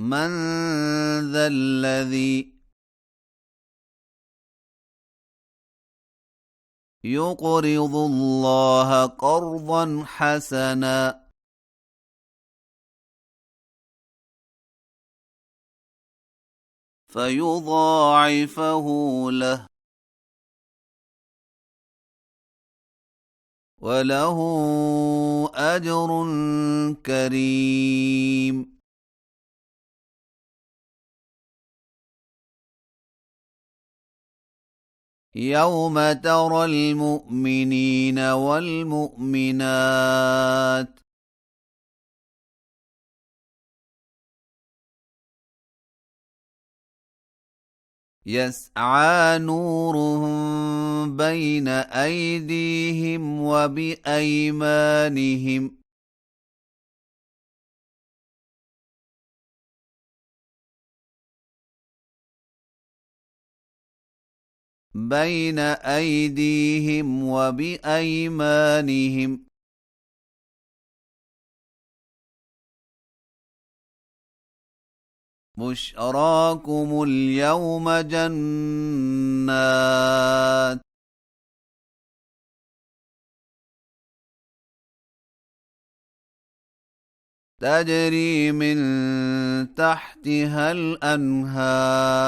من ذا الذي يقرض الله قرضا حسنا فيضاعفه له وله أجر كريم. يوم ترى المؤمنين والمؤمنات يسعى نورهم بين أيديهم وبأيمانهم بشراكم اليوم جنات تجري من تحتها الأنهار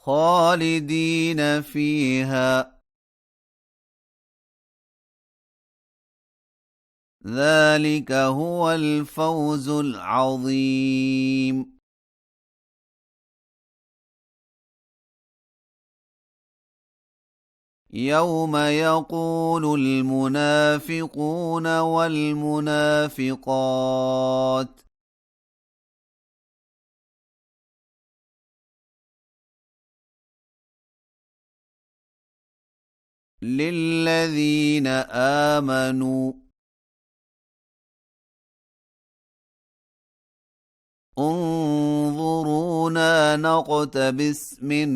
خالدين فيها ذلك هو الفوز العظيم. يوم يقول المنافقون والمنافقات للذين آمنوا انظرونا نقتبس من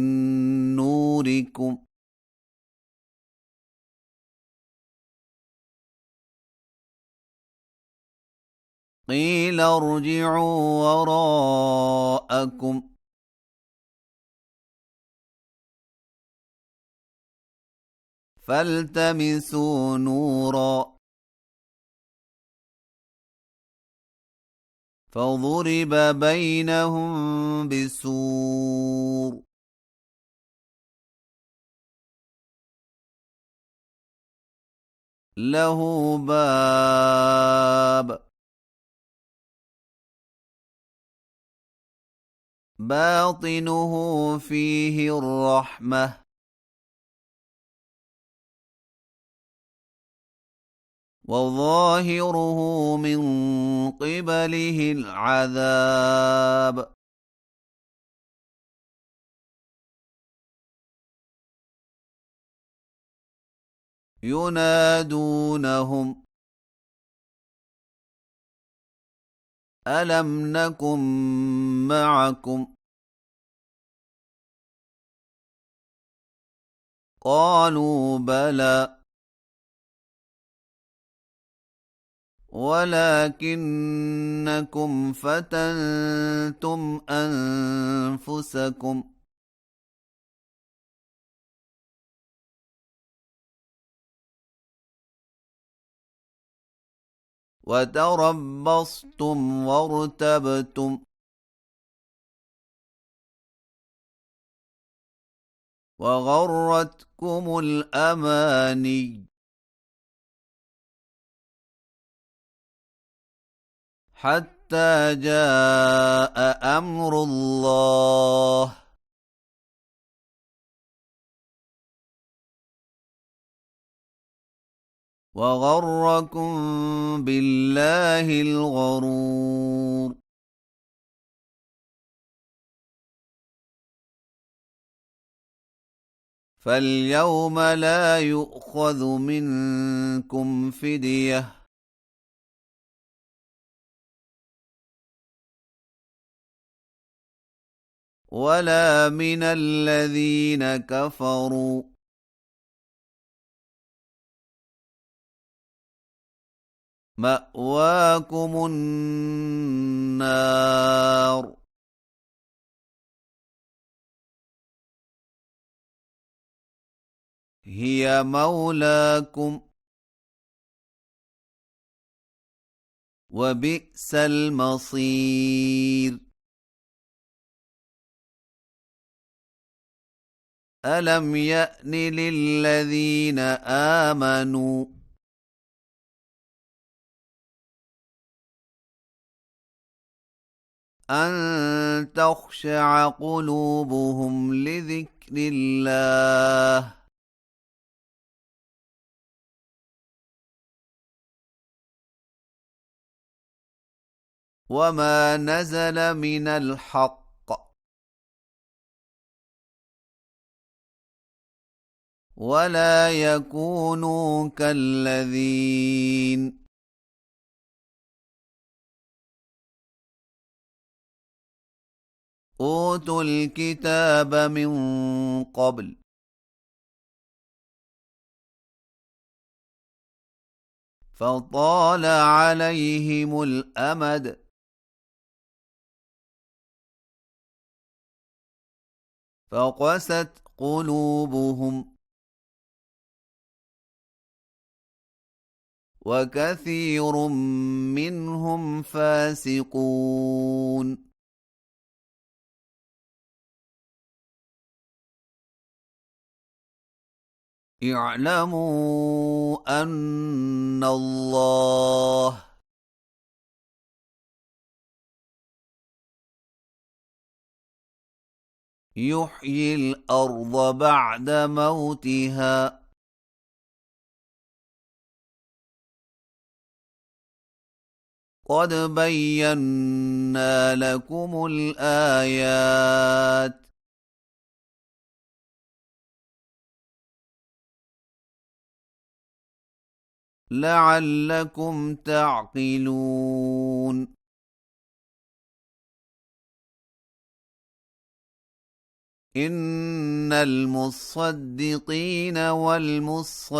نوركم قيل ارجعوا وراءكم فالتمسوا نورا فضرب بينهم بسور له باب باطنه فيه الرحمة وظاهره من قبله العذاب ينادونهم ألم نكن معكم قالوا بلى ولكنكم فتنتم أنفسكم وتربصتم وارتبتم وغرتكم الأماني حتى جاء أمر الله وغركم بالله الغرور فاليوم لا يؤخذ منكم فدية ولا من الذين كفروا مأواكم النار هي مولاكم وبئس المصير ألم يأن للذين آمنوا أن تخشع قلوبهم لذكر الله وما نزل من الحق ولا يكونوا كالذين أوتوا الكتاب من قبل فطال عليهم الأمد فقست قلوبهم وكثير منهم فاسقون اعلموا أن الله يحيي الأرض بعد موتها قد بينا لكم الآيات لعلكم تعقلون إن المصدقين والمصدقات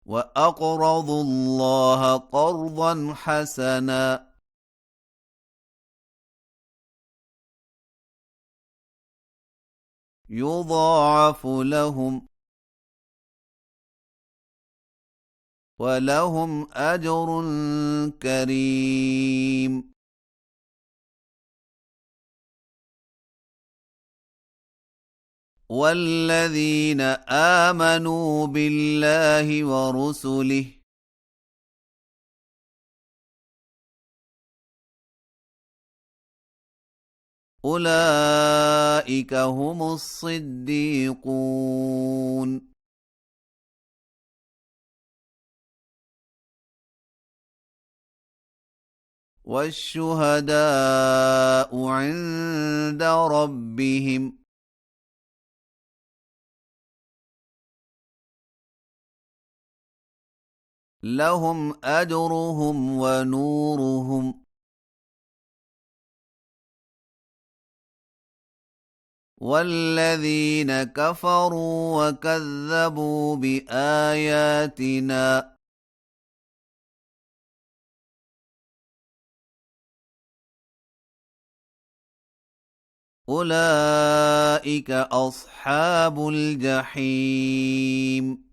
وأقرضوا الله قرضا حسنا يضاعف لهم ولهم أجر كريم والذين آمنوا بالله ورسله أولئك هم الصديقون والشهداء عند ربهم لهم أجرهم ونورهم والذين كفروا وكذبوا بآياتنا أولئك أصحاب الجحيم